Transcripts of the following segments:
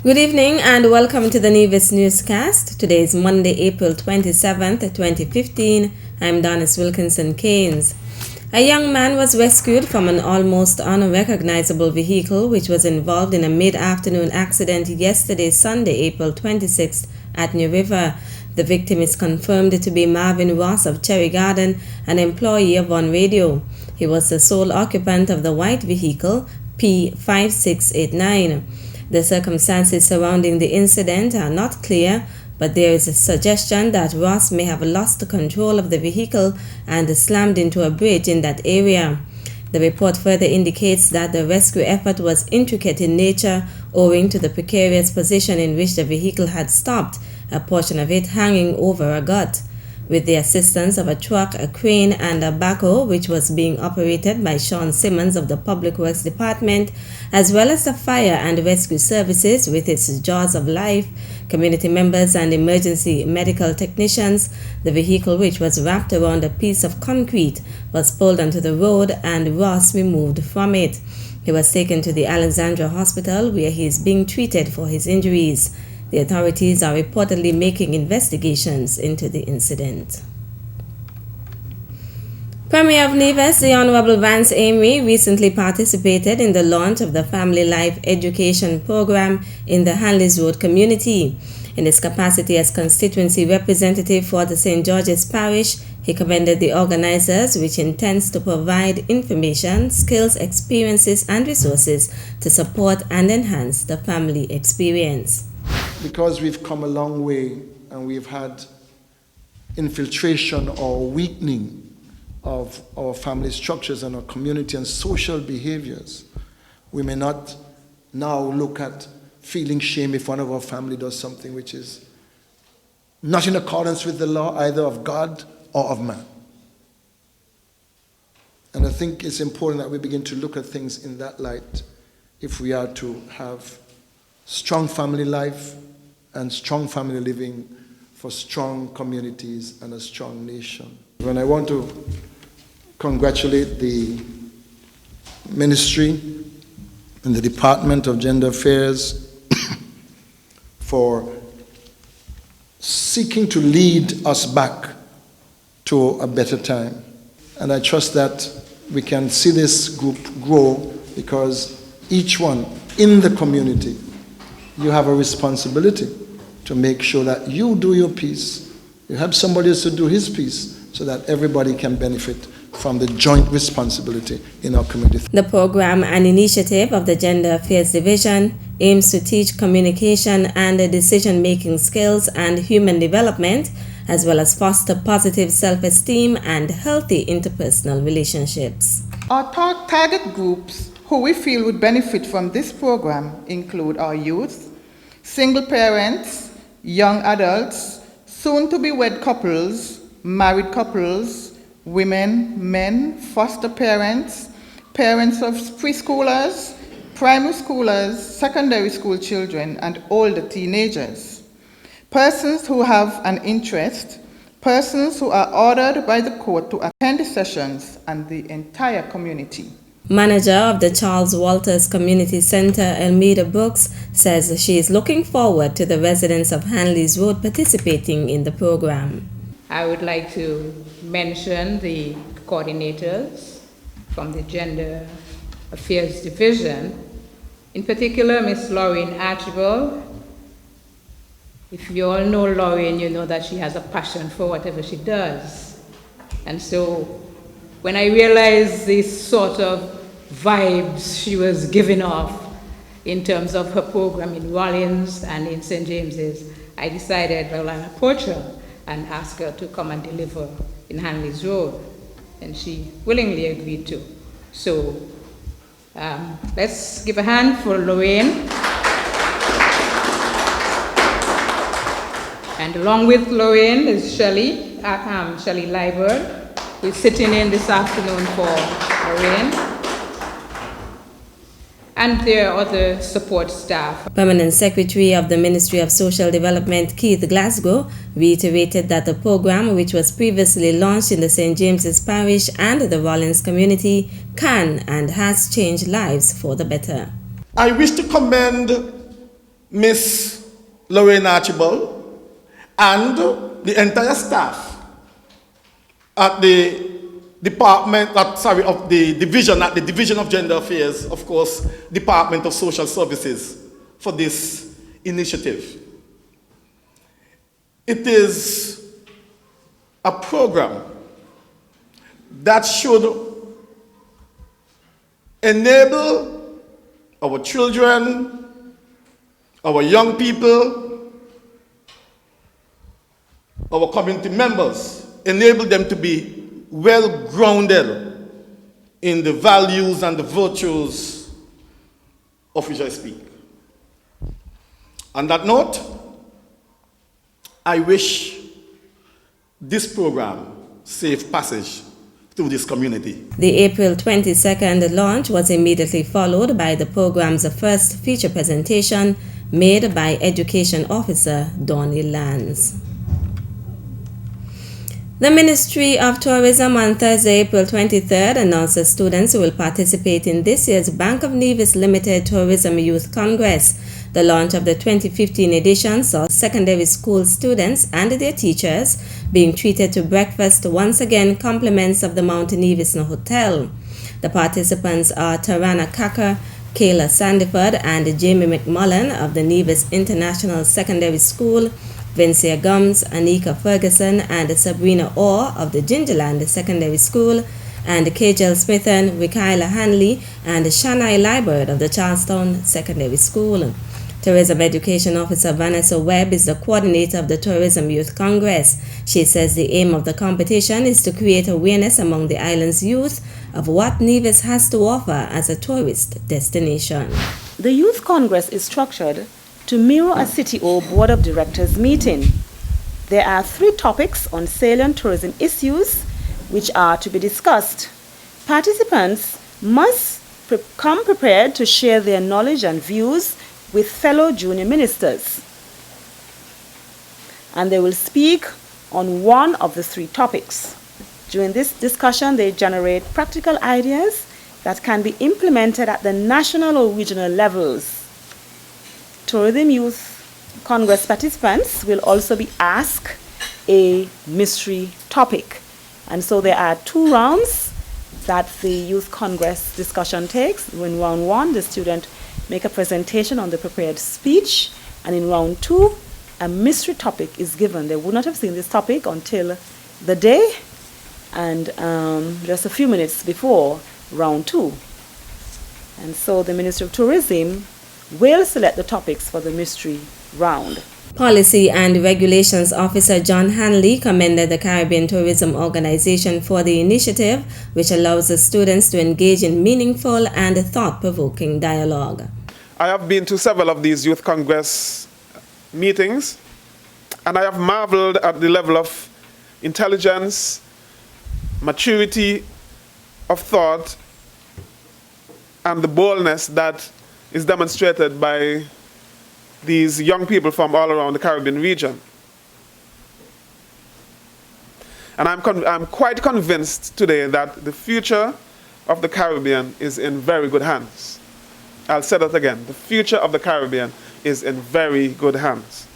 Good evening and welcome to the Nevis Newscast. Today is Monday, April 27th, 2015. I'm Donis Wilkinson Keynes. A young man was rescued from an almost unrecognizable vehicle which was involved in a mid-afternoon accident yesterday, Sunday, April 26th at New River. The victim is confirmed to be Marvin Ross of Cherry Garden, an employee of One Radio. He was the sole occupant of the white vehicle P5689. The circumstances surrounding the incident are not clear, but there is a suggestion that Ross may have lost control of the vehicle and slammed into a bridge in that area. The report further indicates that the rescue effort was intricate in nature owing to the precarious position in which the vehicle had stopped, a portion of it hanging over a gut. With the assistance of a truck, a crane, and a backhoe, which was being operated by Sean Simmons of the Public Works Department, as well as the fire and rescue services with its Jaws of Life, community members, and emergency medical technicians, the vehicle, which was wrapped around a piece of concrete, was pulled onto the road and Ross removed from it. He was taken to the Alexandra Hospital, where he is being treated for his injuries. The authorities are reportedly making investigations into the incident. Premier of Nevis, the Honorable Vance Amory, recently participated in the launch of the Family Life Education Program in the Hanleys Road community. In his capacity as constituency representative for the St. George's Parish, he commended the organizers, which intends to provide information, skills, experiences, and resources to support and enhance the family experience. Because we've come a long way and we've had infiltration or weakening of our family structures and our community and social behaviors, we may not now look at feeling shame if one of our family does something which is not in accordance with the law, either of God or of man. And I think it's important that we begin to look at things in that light if we are to have strong family life and strong family living for strong communities and a strong nation. When I want to congratulate the ministry and the Department of Gender Affairs for seeking to lead us back to a better time. And I trust that we can see this group grow because each one in the community, you have a responsibility to make sure that you do your piece. You help somebody else to do his piece so that everybody can benefit from the joint responsibility in our community. The program, an initiative of the Gender Affairs Division, aims to teach communication and decision-making skills and human development, as well as foster positive self-esteem and healthy interpersonal relationships. Our target groups who we feel would benefit from this program include our youth, single parents, young adults, soon-to-be wed couples, married couples, women, men, foster parents, parents of preschoolers, primary schoolers, secondary school children, and older teenagers, persons who have an interest, persons who are ordered by the court to attend the sessions, and the entire community. Manager of the Charles Walters Community Center, Elmida Brooks, says she is looking forward to the residents of Hanleys Road participating in the program. I would like to mention the coordinators from the Gender Affairs Division, in particular Ms. Laureen Archibald. If you all know Laureen, you know that she has a passion for whatever she does. And so when I realized this sort of vibes she was giving off in terms of her program in Rollins and in St. James's, I decided, well, I'll approach her and ask her to come and deliver in Hanleys Road. And she willingly agreed to. So let's give a hand for Lorraine. And along with Lorraine is Shelley Liburd, who is sitting in this afternoon for Lorraine. And there are other support staff. Permanent Secretary of the Ministry of Social Development, Keith Glasgow, reiterated that the program, which was previously launched in the St. James's Parish and the Rollins community, can and has changed lives for the better. I wish to commend Miss Lorraine Archibald, and the entire staff at the Division of Gender Affairs, of course, Department of Social Services, for this initiative. It is a program that should enable our children, our young people, our community members, enable them to be well grounded in the values and the virtues of which I speak. On that note, I wish this program safe passage through this community. The April 22nd launch was immediately followed by the program's first feature presentation made by Education Officer Donnie Lands. The Ministry of Tourism on Thursday, April 23rd, announced that students who will participate in this year's Bank of Nevis Limited Tourism Youth Congress. The launch of the 2015 edition saw secondary school students and their teachers being treated to breakfast, once again compliments of the Mount Nevis Hotel. The participants are Tarana Kaka, Kayla Sandiford, and Jamie McMullen of the Nevis International Secondary School, Vincia Gums, Anika Ferguson, and Sabrina Orr of the Gingerland Secondary School, and Kajal Smithen, Mikaela Hanley, and Shania Liebert of the Charlestown Secondary School. Tourism Education Officer Vanessa Webb is the coordinator of the Tourism Youth Congress. She says the aim of the competition is to create awareness among the island's youth of what Nevis has to offer as a tourist destination. The Youth Congress is structured to mirror a City or Board of Directors meeting. There are 3 topics on salient tourism issues which are to be discussed. Participants must come prepared to share their knowledge and views with fellow junior ministers, and they will speak on one of the 3 topics. During this discussion, they generate practical ideas that can be implemented at the national or regional levels. Tourism Youth Congress participants will also be asked a mystery topic. And so there are 2 rounds that the Youth Congress discussion takes. In round 1, the student make a presentation on the prepared speech, and in round 2, a mystery topic is given. They would not have seen this topic until the day and just a few minutes before round 2. And so the Ministry of Tourism will select the topics for the mystery round. Policy and Regulations Officer John Hanley commended the Caribbean Tourism Organization for the initiative, which allows the students to engage in meaningful and thought-provoking dialogue. I have been to several of these Youth Congress meetings, and I have marveled at the level of intelligence, maturity of thought, and the boldness that is demonstrated by these young people from all around the Caribbean region. And I'm quite convinced today that the future of the Caribbean is in very good hands. I'll say that again. The future of the Caribbean is in very good hands.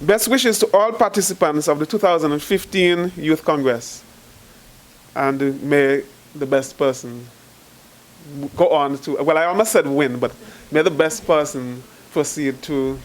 Best wishes to all participants of the 2015 Youth Congress. And may the best person go on to, well, I almost said win, but may the best person proceed to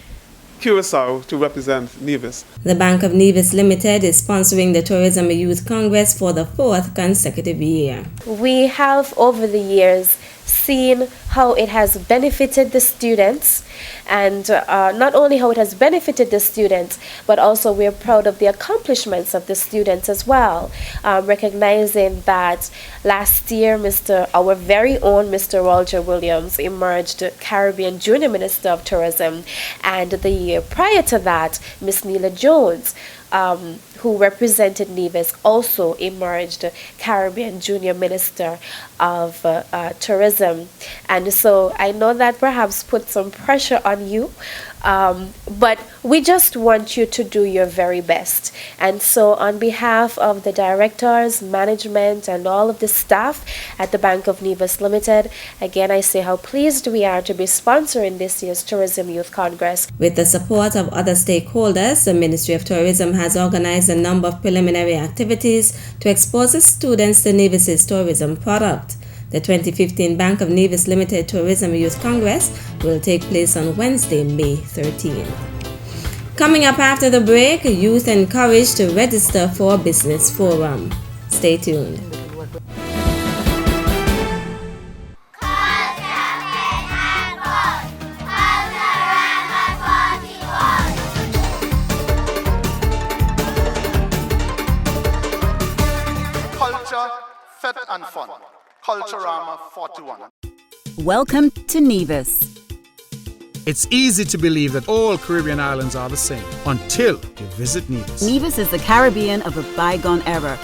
Curacao to represent Nevis. The Bank of Nevis Limited is sponsoring the Tourism Youth Congress for the 4th consecutive year. We have over the years seen how it has benefited the students, and not only how it has benefited the students, but also we're proud of the accomplishments of the students as well, recognizing that last year our very own Mr. Roger Williams emerged Caribbean Junior Minister of Tourism, and the year prior to that, Miss Neela Jones, who represented Nevis, also emerged Caribbean Junior Minister of Tourism. And so I know that perhaps put some pressure on you But we just want you to do your very best. And so on behalf of the directors, management, and all of the staff at the Bank of Nevis Limited, again I say how pleased we are to be sponsoring this year's Tourism Youth Congress. With the support of other stakeholders, the Ministry of Tourism has organized a number of preliminary activities to expose the students to Nevis's tourism product. The 2015 Bank of Nevis Limited Tourism Youth Congress will take place on Wednesday, May 13. Coming up after the break, youth encouraged to register for Business Forum. Stay tuned. Culture, Fet and Fun. Culturama 41. Welcome to Nevis. It's easy to believe that all Caribbean islands are the same until you visit Nevis. Nevis is the Caribbean of a bygone era.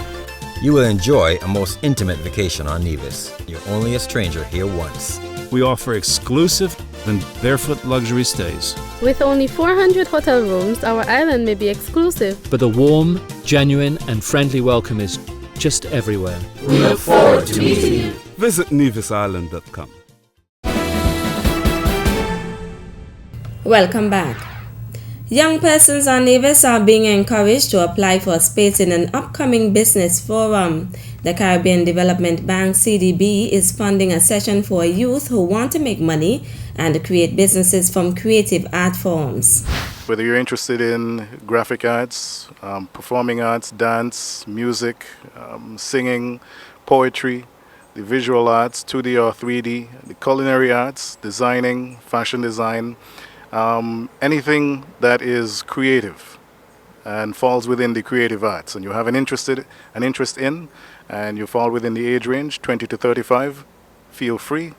You will enjoy a most intimate vacation on Nevis. You're only a stranger here once. We offer exclusive and barefoot luxury stays. With only 400 hotel rooms, our island may be exclusive, but the warm, genuine and friendly welcome is just everywhere. We look forward to meeting you. Visit nevisisland.com. Welcome back. Young persons on Nevis are being encouraged to apply for a space in an upcoming business forum. The Caribbean Development Bank CDB is funding a session for youth who want to make money and create businesses from creative art forms. Whether you're interested in graphic arts, performing arts, dance, music, singing, poetry, the visual arts, 2D or 3D, the culinary arts, designing, fashion design, anything that is creative and falls within the creative arts, and you have an interest in, and you fall within the age range, 20 to 35, feel free.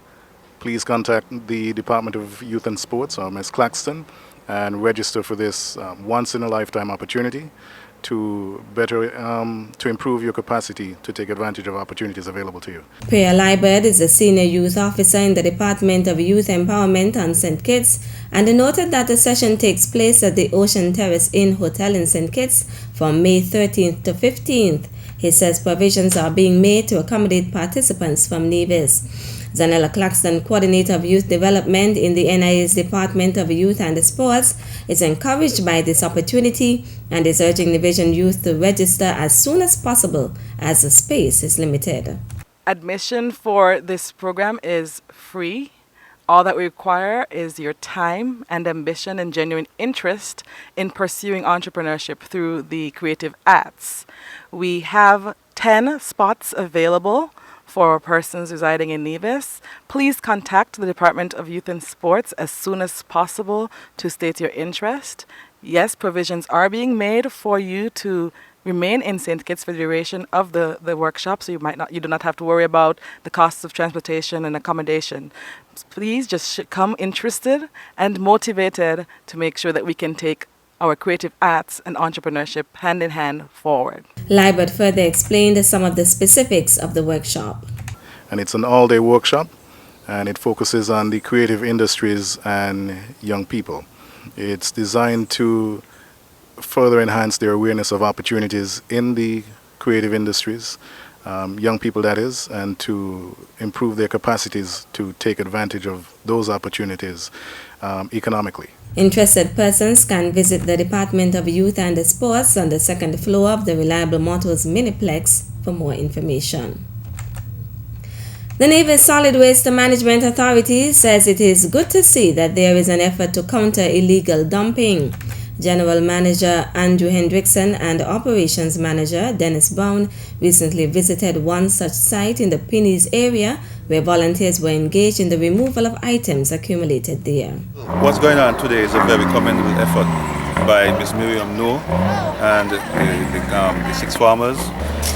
Please contact the Department of Youth and Sports, or Ms. Claxton, and register for this once-in-a-lifetime opportunity to better to improve your capacity to take advantage of opportunities available to you. Priya Liebert is a senior youth officer in the Department of Youth Empowerment on St. Kitts, and noted that the session takes place at the Ocean Terrace Inn Hotel in St. Kitts from May 13th to 15th. He says provisions are being made to accommodate participants from Nevis. Zanella Claxton, Coordinator of Youth Development in the NIA's Department of Youth and Sports, is encouraged by this opportunity and is urging Division youth to register as soon as possible as the space is limited. Admission for this program is free. All that we require is your time and ambition and genuine interest in pursuing entrepreneurship through the creative arts. We have 10 spots available for persons residing in Nevis. Please contact the Department of Youth and Sports as soon as possible to state your interest. Yes, provisions are being made for you to remain in St. Kitts for the duration of the workshop, so you do not have to worry about the costs of transportation and accommodation. Please just come interested and motivated to make sure that we can take our creative arts and entrepreneurship hand in hand forward. Liebert further explained some of the specifics of the workshop. And it's an all-day workshop, and it focuses on the creative industries and young people. It's designed to further enhance their awareness of opportunities in the creative industries, young people that is, and to improve their capacities to take advantage of those opportunities economically. Interested persons can visit the Department of Youth and Sports on the second floor of the Reliable Motors Miniplex for more information. The Nevis Solid Waste Management Authority says it is good to see that there is an effort to counter illegal dumping. General Manager Andrew Hendrickson and Operations Manager Dennis Brown recently visited one such site in the Pinneys area where volunteers were engaged in the removal of items accumulated there. What's going on today is a very commendable effort by Ms. Miriam No and the 6 farmers.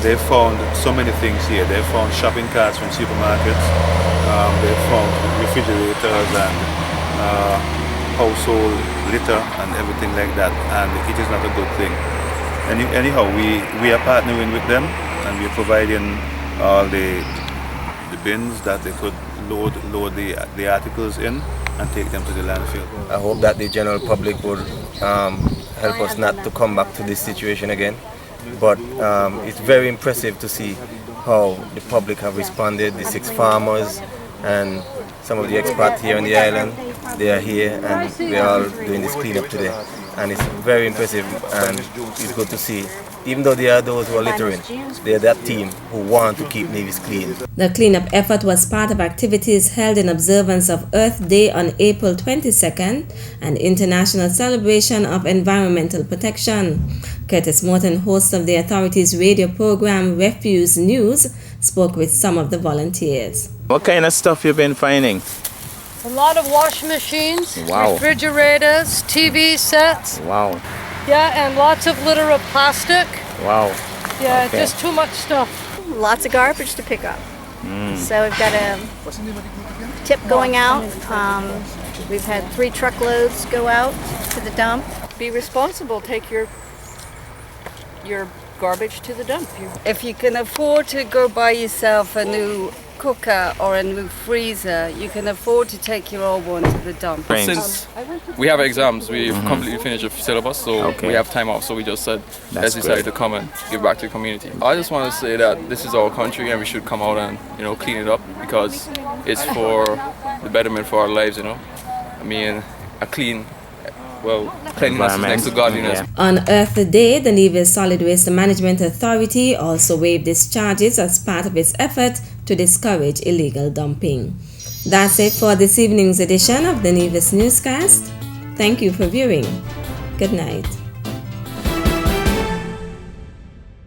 They found so many things here. They found shopping carts from supermarkets, they found refrigerators and household litter and everything like that, and it is not a good thing. Anyhow, we are partnering with them, and we are providing all the bins that they could load the articles in, and take them to the landfill. I hope that the general public would help us not to come back to this situation again. But it's very impressive to see how the public have responded, the 6 farmers and some of the expats here on the island. They are here and we are all doing this cleanup today. And it's very impressive and it's good to see. Even though there are those who are littering, they are that team who want to keep Nevis clean. The cleanup effort was part of activities held in observance of Earth Day on April 22nd, an international celebration of environmental protection. Curtis Morton, host of the authority's radio program Nevis News, spoke with some of the volunteers. What kind of stuff you've been finding? A lot of washing machines, wow. refrigerators, TV sets. Wow. Yeah, and lots of litter of plastic. Wow. Yeah, okay. Just too much stuff. Lots of garbage to pick up. So we've got a tip going out. We've had 3 truckloads go out to the dump. Be responsible. Take your garbage to the dump. If you can afford to go buy yourself a new cooker or a new freezer, you can afford to take your old one to the dump. Since we have exams, we've completely finished the syllabus, so we have time off, so we just said, let's decide to come and give back to the community. I just want to say that this is our country and we should come out and, clean it up because it's for the betterment for our lives, I mean, a clean, cleanliness is next to godliness. On Earth Day, the Nevis Solid Waste Management Authority also waived discharges as part of its effort to discourage illegal dumping. That's it for this evening's edition of the Nevis Newscast. Thank you for viewing. Good night.